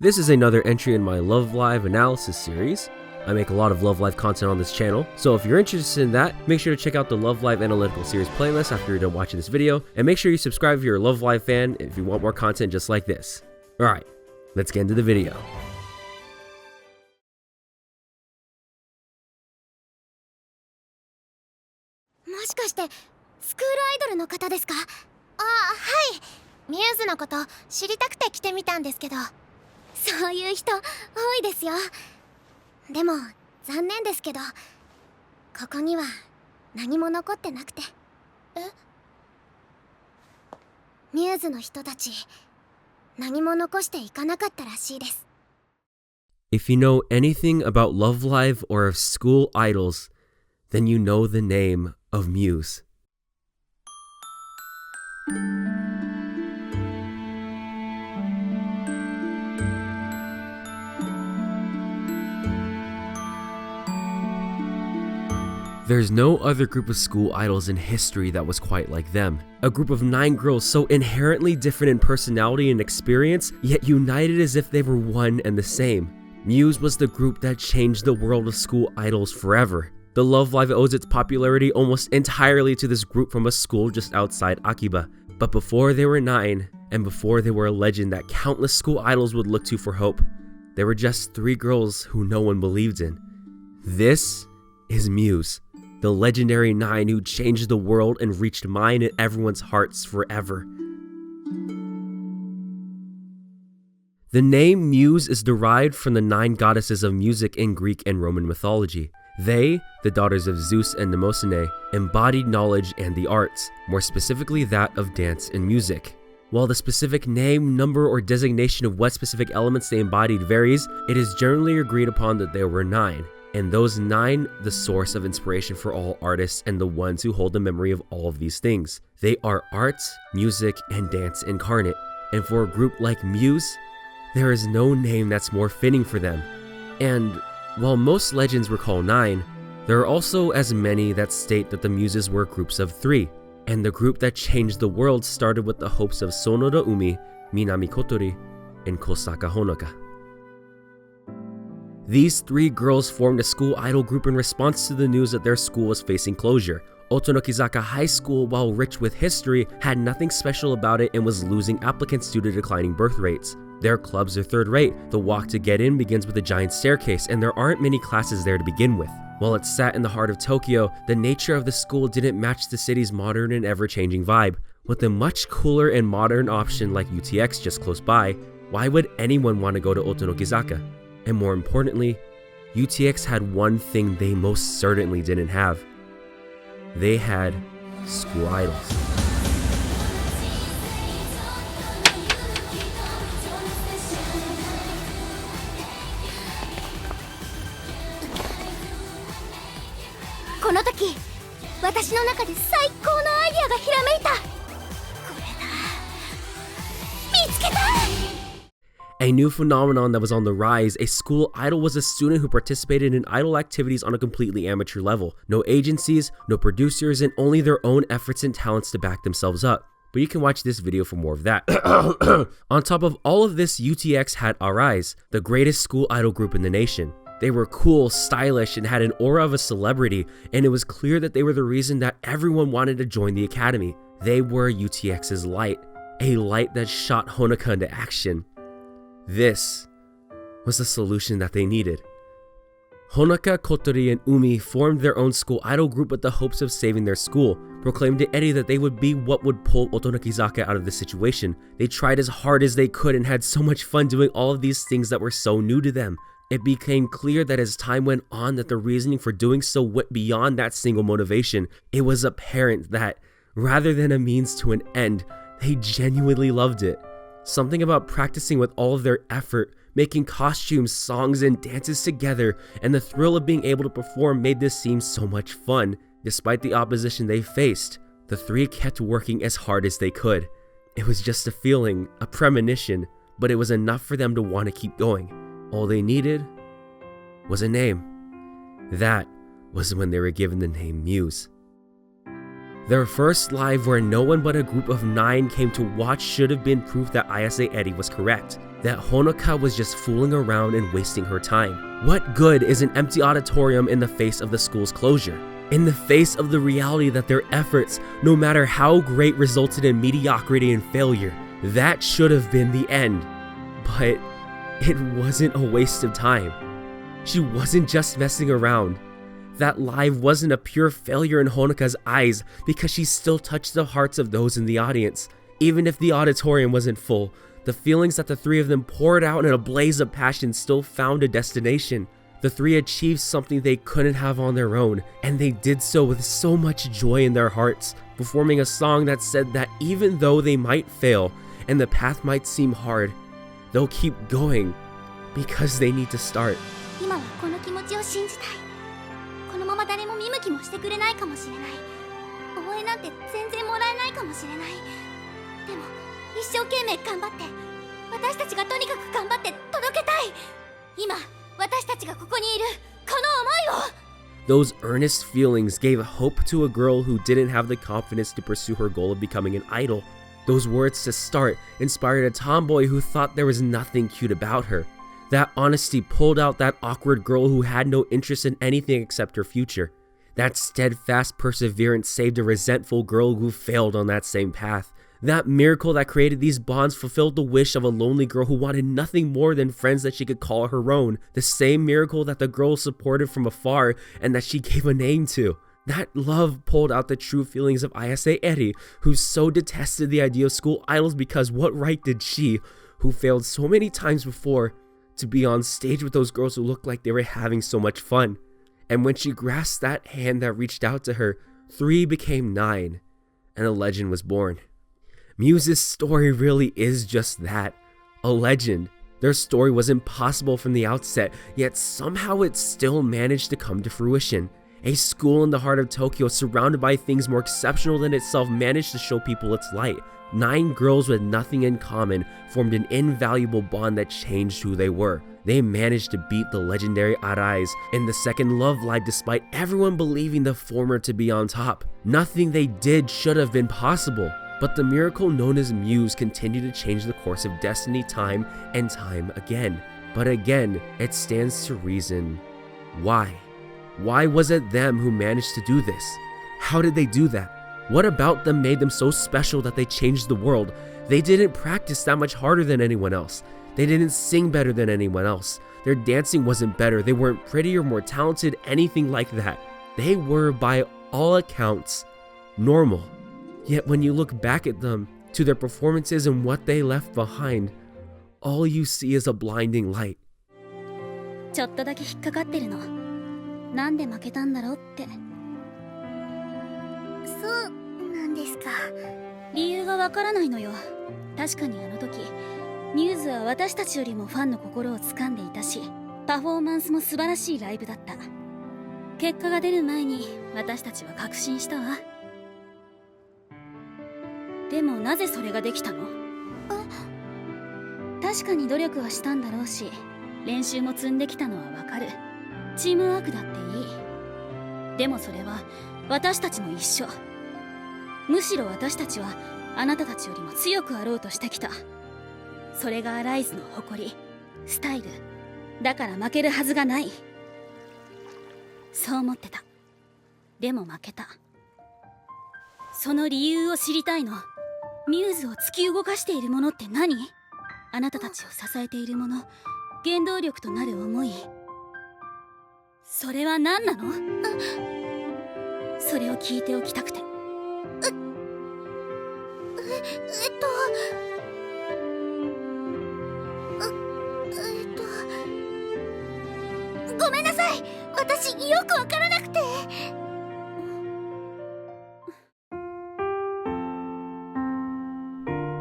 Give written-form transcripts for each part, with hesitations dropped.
This is another entry in my LoveLive analysis series. I make a lot of LoveLive content on this channel, so if you're interested in that, make sure to check out the LoveLive Analytical Series playlist after you're done watching this video, and make sure you subscribe if you're a LoveLive fan if you want more content just like this. Alright, let's get into the video. もしかしてスクールアイドルの方ですか？あ、はい。ミューズのこと知りたくて来てみたんですけど、そういう人多いですよ。でも残念ですけど、ここには何も残ってなくて。ミューズの人たち何も残していかなかったらしいです。If you know anything about LoveLive or of school idols, then you know the name of Muse. There's no other group of school idols in history that was quite like them. A group of 9 girls so inherently different in personality and experience, yet united as if they were one and the same. Muse was the group that changed the world of school idols forever. The LoveLive owes its popularity almost entirely to this group from a school just outside Akiba. But before they were 9, and before they were a legend that countless school idols would look to for hope, there were just 3 girls who no one believed in. This is Muse, the legendary 9 who changed the world and reached mine and everyone's hearts forever. The name Muse is derived from the 9 goddesses of music in Greek and Roman mythology. They, the daughters of Zeus and Mnemosyne, embodied knowledge and the arts, more specifically that of dance and music. While the specific name, number, or designation of what specific elements they embodied varies, it is generally agreed upon that there were 9, and those 9 the source of inspiration for all artists and the ones who hold the memory of all of these things. They are arts, music, and dance incarnate, and for a group like Muse, there is no name that's more fitting for them. And while most legends recall 9, there are also as many that state that the Muses were groups of 3, and the group that changed the world started with the hopes of Sonoda Umi, Minami Kotori, and Kosaka Honoka. These 3 girls formed a school idol group in response to the news that their school was facing closure. Otonokizaka High School, while rich with history, had nothing special about it and was losing applicants due to declining birth rates. Their clubs are third-rate. The walk to get in begins with a giant staircase, and there aren't many classes there to begin with. While it sat in the heart of Tokyo, the nature of the school didn't match the city's modern and ever-changing vibe. With a much cooler and modern option like UTX just close by, why would anyone want to go to Otonokizaka? And more importantly, UTX had one thing they most certainly didn't have. They had school idols. A new phenomenon that was on the rise, a school idol was a student who participated in idol activities on a completely amateur level. No agencies, no producers, and only their own efforts and talents to back themselves up. But you can watch this video for more of that. On top of all of this, UTX had Arise, the greatest school idol group in the nation. They were cool, stylish, and had an aura of a celebrity, and it was clear that they were the reason that everyone wanted to join the academy. They were UTX's light, a light that shot Honoka into action. This was the solution that they needed. Honoka, Kotori, and Umi formed their own school idol group with the hopes of saving their school, proclaimed to Eri that they would be what would pull Otonokizaka out of the situation. They tried as hard as they could and had so much fun doing all of these things that were so new to them. It became clear that as time went on that the reasoning for doing so went beyond that single motivation. It was apparent that, rather than a means to an end, they genuinely loved it. Something about practicing with all of their effort, making costumes, songs, and dances together, and the thrill of being able to perform made this seem so much fun. Despite the opposition they faced, the 3 kept working as hard as they could. It was just a feeling, a premonition, but it was enough for them to want to keep going. All they needed was a name. That was when they were given the name Muse. Their first live where no one but a group of 9 came to watch should have been proof that Ayase Eri was correct. that Honoka was just fooling around and wasting her time. What good is an empty auditorium in the face of the school's closure? In the face of the reality that their efforts, no matter how great, resulted in mediocrity and failure. That should have been the end. But it wasn't a waste of time. She wasn't just messing around. That live wasn't a pure failure in Honoka's eyes because she still touched the hearts of those in the audience. Even if the auditorium wasn't full, the feelings that the three of them poured out in a blaze of passion still found a destination. The three achieved something they couldn't have on their own, and they did so with so much joy in their hearts, performing a song that said that even though they might fail and the path might seem hard, they'll keep going because they need to start. 今はこの気持ちを信じたい。このまま誰も見向きもしてくれないかもしれない。応援なんて全然もらえないかもしれない。でも一生懸命頑張って、私たちがとにかく頑張って届けたい。今私たちがここにいるこの思いを。Those earnest feelings gave hope to a girl who didn't have the confidence to pursue her goal of becoming an idol. Those words to start inspired a tomboy who thought there was nothing cute about her. That honesty pulled out that awkward girl who had no interest in anything except her future. That steadfast perseverance saved a resentful girl who failed on that same path. That miracle that created these bonds fulfilled the wish of a lonely girl who wanted nothing more than friends that she could call her own. The same miracle that the girl supported from afar and that she gave a name to. That love pulled out the true feelings of Ayase Eri, who so detested the idea of school idols because what right did she, who failed so many times before, to be on stage with those girls who looked like they were having so much fun? And when she grasped that hand that reached out to her, 3 became 9, and a legend was born. Muse's story really is just that, a legend. Their story was impossible from the outset, yet somehow it still managed to come to fruition. A school in the heart of Tokyo, surrounded by things more exceptional than itself, managed to show people its light. 9 girls with nothing in common formed an invaluable bond that changed who they were. They managed to beat the legendary Arise in the second LoveLive despite everyone believing the former to be on top. Nothing they did should have been possible. But the miracle known as Muse continued to change the course of destiny time and time again. But again, it stands to reason, why? Why was it them who managed to do this? How did they do that? What about them made them so special that they changed the world? They didn't practice that much harder than anyone else. They didn't sing better than anyone else. Their dancing wasn't better. They weren't prettier, more talented, anything like that. They were, by all accounts, normal. Yet when you look back at them, to their performances and what they left behind, all you see is a blinding light. ちょっとだけ引っかかってるの。なんで負けたんだろうって。そうなんですか。理由がわからないのよ。確かにあの時、ミューズは私たちよりもファンの心を掴んでいたし、パフォーマンスも素晴らしいライブだった。結果が出る前に私たちは確信したわ。でもなぜそれができたの？確かに努力はしたんだろうし、練習も積んできたのはわかる。チームワークだっていい。でもそれは私たちも一緒。むしろ私たちはあなたたちよりも強くあろうとしてきた。それがアライズの誇り、スタイル。だから負けるはずがない。そう思ってた。でも負けた。その理由を知りたいの。ミューズを突き動かしているものって何？あなたたちを支えているもの、原動力となる思い。それは何なの？それを聞いておきたくて。ごめんなさい。私よくわからなくて。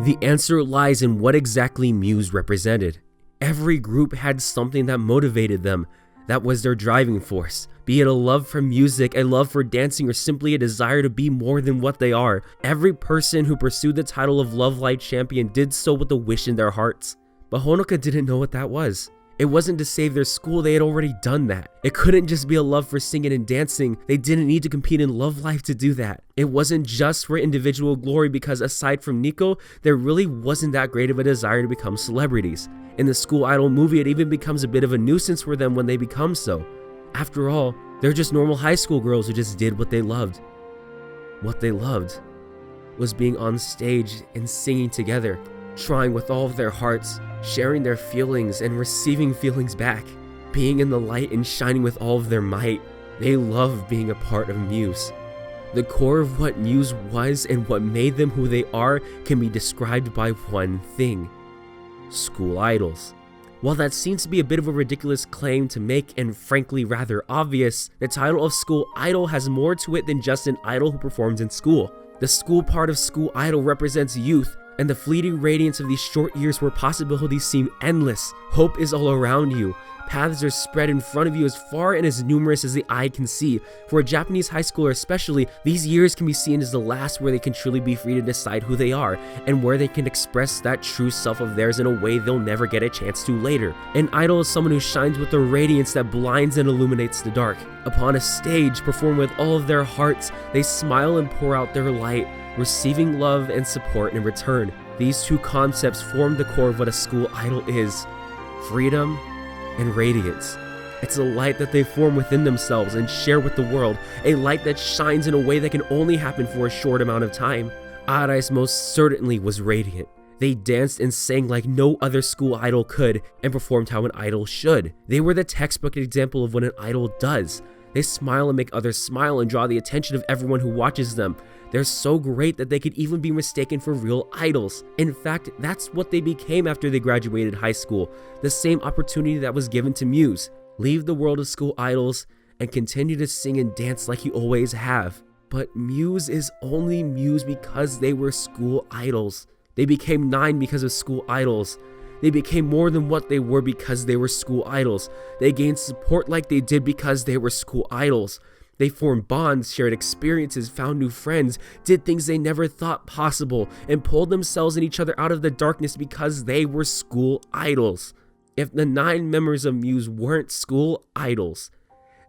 The answer lies in what exactly Muse represented. Every group had something that motivated them. That was their driving force. Be it a love for music, a love for dancing, or simply a desire to be more than what they are. Every person who pursued the title of LoveLive champion did so with a wish in their hearts. But Honoka didn't know what that was. It wasn't to save their school, they had already done that. It couldn't just be a love for singing and dancing, they didn't need to compete in LoveLive to do that. It wasn't just for individual glory because aside from Nico, there really wasn't that great of a desire to become celebrities. In the School Idol movie, it even becomes a bit of a nuisance for them when they become so. After all, they're just normal high school girls who just did what they loved. What they loved was being on stage and singing together, trying with all of their hearts, sharing their feelings and receiving feelings back, being in the light and shining with all of their might. They loved being a part of Muse. The core of what Muse was and what made them who they are can be described by one thing: school idols. While that seems to be a bit of a ridiculous claim to make and frankly rather obvious, the title of school idol has more to it than just an idol who performs in school. The school part of school idol represents youth and the fleeting radiance of these short years where possibilities seem endless. Hope is all around you. Paths are spread in front of you as far and as numerous as the eye can see. For a Japanese high schooler especially, these years can be seen as the last where they can truly be free to decide who they are, and where they can express that true self of theirs in a way they'll never get a chance to later. An idol is someone who shines with a radiance that blinds and illuminates the dark. Upon a stage, perform with all of their hearts, they smile and pour out their light, receiving love and support in return. These two concepts form the core of what a school idol is: freedom and radiance. It's a light that they form within themselves and share with the world, a light that shines in a way that can only happen for a short amount of time. Arais most certainly was radiant. They danced and sang like no other school idol could, and performed how an idol should. They were the textbook example of what an idol does. They smile and make others smile and draw the attention of everyone who watches them. They're so great that they could even be mistaken for real idols. In fact, that's what they became after they graduated high school. The same opportunity that was given to Muse. Leave the world of school idols and continue to sing and dance like you always have. But Muse is only Muse because they were school idols. They became 9 because of school idols. They became more than what they were because they were school idols. They gained support like they did because they were school idols. They formed bonds, shared experiences, found new friends, did things they never thought possible, and pulled themselves and each other out of the darkness because they were school idols. If the 9 members of Muse weren't school idols,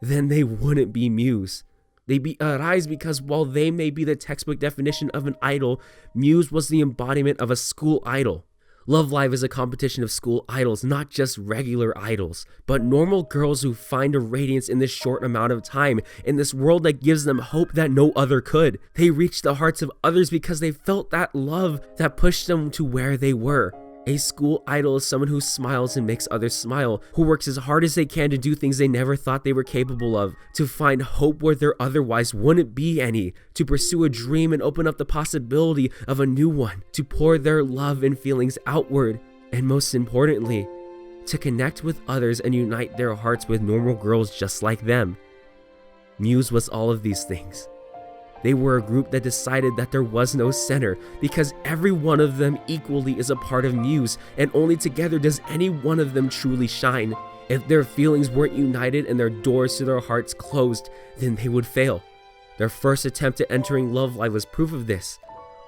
then they wouldn't be Muse. They be Arais because while they may be the textbook definition of an idol, Muse was the embodiment of a school idol. LoveLive is a competition of school idols, not just regular idols, but normal girls who find a radiance in this short amount of time, in this world that gives them hope that no other could. They reached the hearts of others because they felt that love that pushed them to where they were. A school idol is someone who smiles and makes others smile, who works as hard as they can to do things they never thought they were capable of, to find hope where there otherwise wouldn't be any, to pursue a dream and open up the possibility of a new one, to pour their love and feelings outward, and most importantly, to connect with others and unite their hearts with normal girls just like them. Muse was all of these things. They were a group that decided that there was no center because every one of them equally is a part of Muse, and only together does any one of them truly shine. If their feelings weren't united and their doors to their hearts closed, then they would fail. Their first attempt at entering LoveLive was proof of this.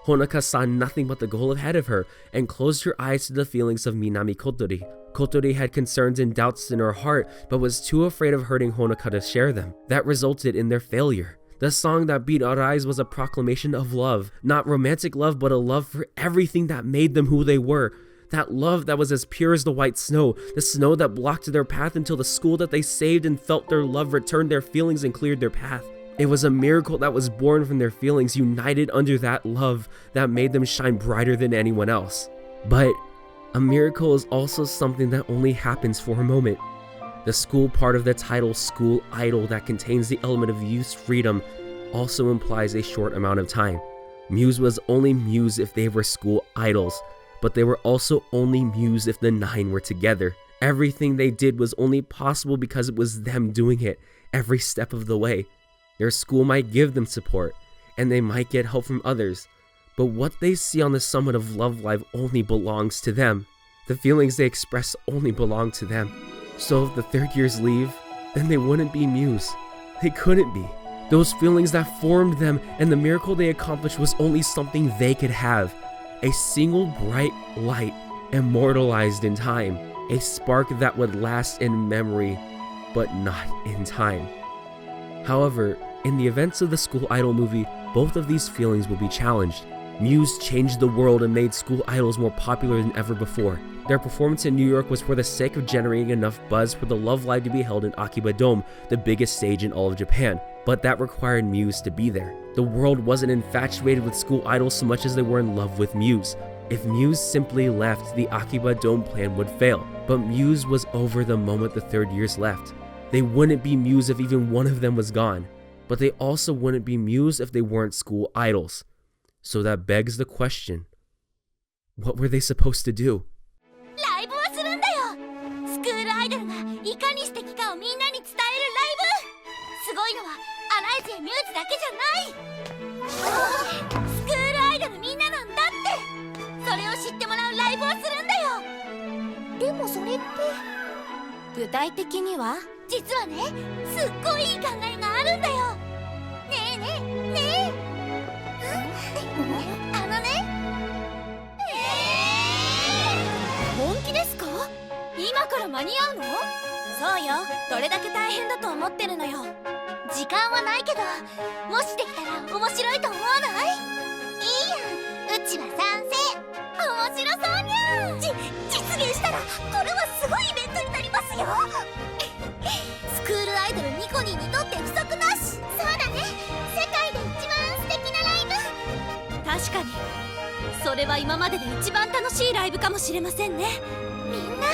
Honoka saw nothing but the goal ahead of her and closed her eyes to the feelings of Minami Kotori. Kotori had concerns and doubts in her heart, but was too afraid of hurting Honoka to share them. That resulted in their failure. The song that beat Arais was a proclamation of love. Not romantic love, but a love for everything that made them who they were. That love that was as pure as the white snow, the snow that blocked their path until the school that they saved and felt their love returned their feelings and cleared their path. It was a miracle that was born from their feelings, united under that love that made them shine brighter than anyone else. But a miracle is also something that only happens for a moment. The school part of the title school idol that contains the element of youth's freedom also implies a short amount of time. Muse was only Muse if they were school idols, but they were also only Muse if the 9 were together. Everything they did was only possible because it was them doing it every step of the way. Their school might give them support, and they might get help from others, but what they see on the summit of LoveLive only belongs to them. The feelings they express only belong to them. So if the third years leave, then they wouldn't be Muse. They couldn't be. Those feelings that formed them and the miracle they accomplished was only something they could have. A single bright light immortalized in time. a spark that would last in memory, but not in time. However, in the events of the School Idol movie, both of these feelings will be challenged. Muse changed the world and made school idols more popular than ever before. Their performance in New York was for the sake of generating enough buzz for the LoveLive to be held in Akiba Dome, the biggest stage in all of Japan, but that required Muse to be there. The world wasn't infatuated with school idols so much as they were in love with Muse. If Muse simply left, the Akiba Dome plan would fail, but Muse was over the moment the third years left. They wouldn't be Muse if even one of them was gone, but they also wouldn't be Muse if they weren't school idols. So that begs the question, what were they supposed to do? ライブをするんだよ。スクールアイドルがいかに素敵かをみんなに伝えるライブ。すごいのはアライズやミューズだけじゃない。スクールアイドルみんななんだって。それを知ってもらうライブをするんだよ。でもそれって具体的には実はね、すっごいいい考えがあるんだよ。ねえねえねえ。あのね。本気ですか？今から間に合うの？そうよ。どれだけ大変だと思ってるのよ。時間はないけど、もしできたら面白いと思わない？いいやん。うちは賛成。面白そうにゃん。実現したらこれはすごいイベントになりますよ。スクールアイドルニコニーにとって不足なし。そうだね。世界で一番素敵なライブ。確かに。それは今までで一番楽しいライブかもしれませんね。みんな。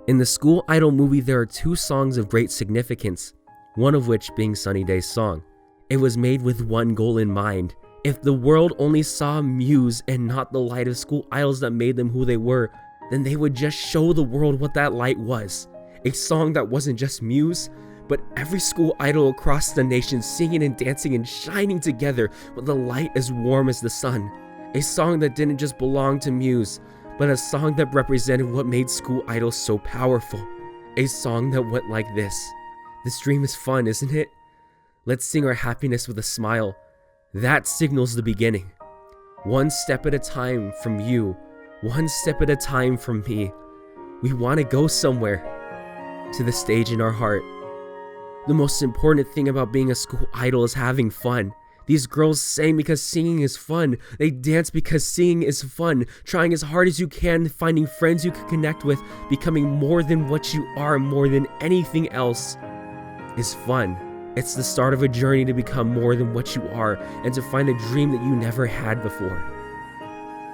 In the School Idol movie, there are two songs of great significance, one of which being Sunny Day's song. It was made with one goal in mind. If the world only saw Muse and not the light of school idols that made them who they were, then they would just show the world what that light was. A song that wasn't just Muse, but every school idol across the nation singing and dancing and shining together with a light as warm as the sun. A song that didn't just belong to Muse, but a song that represented what made school idols so powerful. A song that went like this. This dream is fun, isn't it? Let's sing our happiness with a smile. That signals the beginning. One step at a time from you, one step at a time from me. We want to go somewhere, to the stage in our heart. The most important thing about being a school idol is having fun. These girls sing because singing is fun. They dance because singing is fun. Trying as hard as you can, finding friends you can connect with, becoming more than what you are, more than anything else, is fun. It's the start of a journey to become more than what you are and to find a dream that you never had before.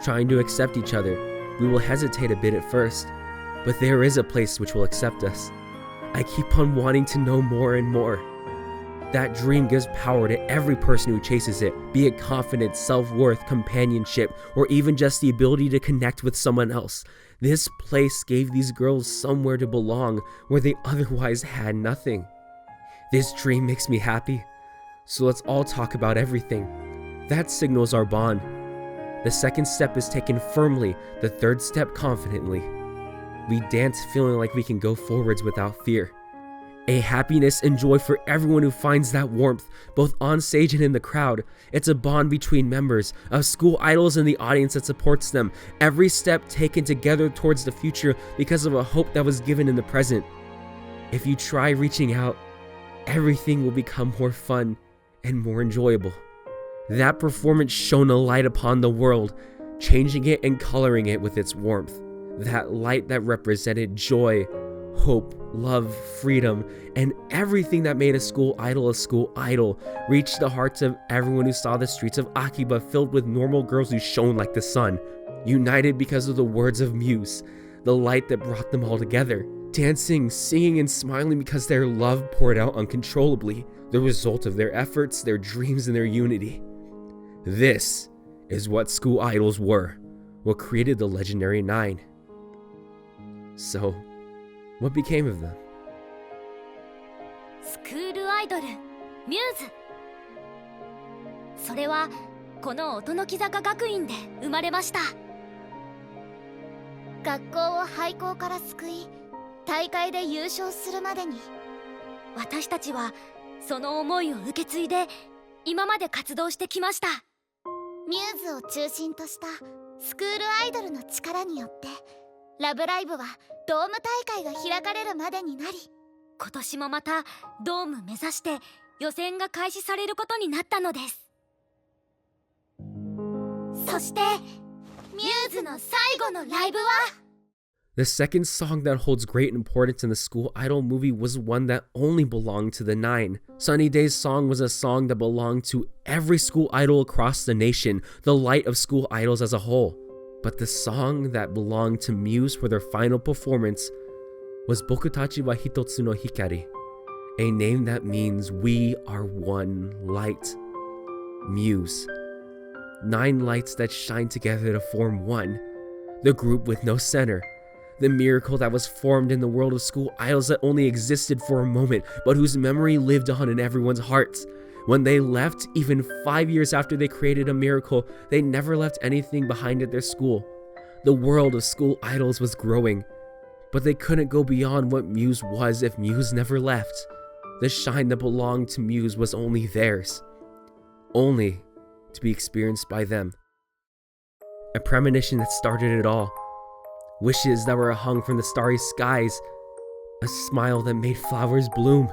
Trying to accept each other, we will hesitate a bit at first, but there is a place which will accept us. I keep on wanting to know more and more. That dream gives power to every person who chases it, be it confidence, self-worth, companionship, or even just the ability to connect with someone else. This place gave these girls somewhere to belong where they otherwise had nothing. This dream makes me happy, so let's all talk about everything. That signals our bond. The second step is taken firmly, the third step confidently. We dance feeling like we can go forwards without fear. A happiness and joy for everyone who finds that warmth, both on stage and in the crowd. It's a bond between members, of school idols and the audience that supports them. Every step taken together towards the future because of a hope that was given in the present. If you try reaching out, everything will become more fun and more enjoyable. That performance shone a light upon the world, changing it and coloring it with its warmth. That light that represented joy, hope, love, freedom, and everything that made a school idol reached the hearts of everyone who saw the streets of Akiba filled with normal girls who shone like the sun, united because of the words of Muse, the light that brought them all together, dancing, singing, and smiling because their love poured out uncontrollably, the result of their efforts, their dreams, and their unity. This is what school idols were, what created the legendary 9. So, what became of them? スクールアイドル、ミューズ。それはこの音の木坂学院で生まれました。学校を廃校から救い、大会で優勝するまでに、私たちはその思いを受け継いで今まで活動してきました。ミューズを中心としたスクールアイドルの力によってラブライブはドーム大会が開かれるまでになり、今年もまたドーム目指して予選が開始されることになったのです。そしてミューズの最後のライブは The second song that holds great importance in the school idol movie was one that only belonged to the 9. Sunny Day's song was a song that belonged to every school idol across the nation, the light of school idols as a whole. But the song that belonged to Muse for their final performance was Bokutachi wa hitotsu no hikari, a name that means we are one light. Muse. 9 lights that shine together to form one. The group with no center. The miracle that was formed in the world of school idols that only existed for a moment, but whose memory lived on in everyone's hearts. When they left, even 5 years after they created a miracle, they never left anything behind at their school. The world of school idols was growing, but they couldn't go beyond what Muse was if Muse never left. The shine that belonged to Muse was only theirs, only to be experienced by them. A premonition that started it all. Wishes that were hung from the starry skies. A smile that made flowers bloom.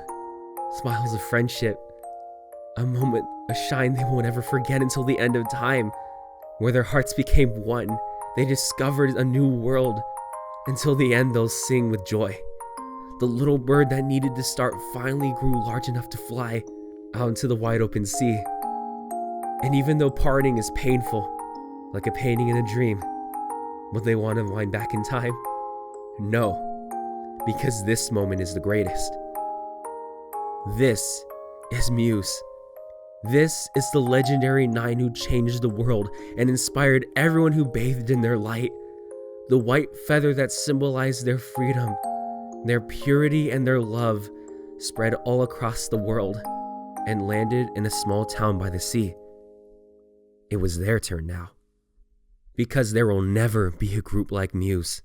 Smiles of friendship. A moment, a shine they won't ever forget until the end of time. Where their hearts became one. They discovered a new world. Until the end they'll sing with joy. The little bird that needed to start finally grew large enough to fly out into the wide open sea. And even though parting is painful, like a painting in a dream, will they want to wind back in time? No, because this moment is the greatest. This is Muse. This is the legendary 9 who changed the world and inspired everyone who bathed in their light. The white feather that symbolized their freedom, their purity, and their love spread all across the world and landed in a small town by the sea. It was their turn now. Because there will never be a group like Muse.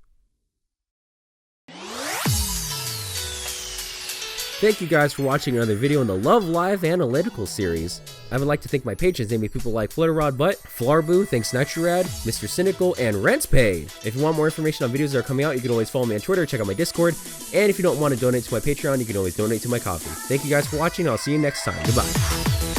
Thank you guys for watching another video in the LoveLive analytical series. I would like to thank my patrons, namely people like Flutterrod Butt, Flarbu, Thanks Naturad, Mr. Cynical, and Rentpaid. If you want more information on videos that are coming out, you can always follow me on Twitter, check out my Discord, and if you don't want to donate to my Patreon, you can always donate to my Ko-fi. Thank you guys for watching, and I'll see you next time. Goodbye.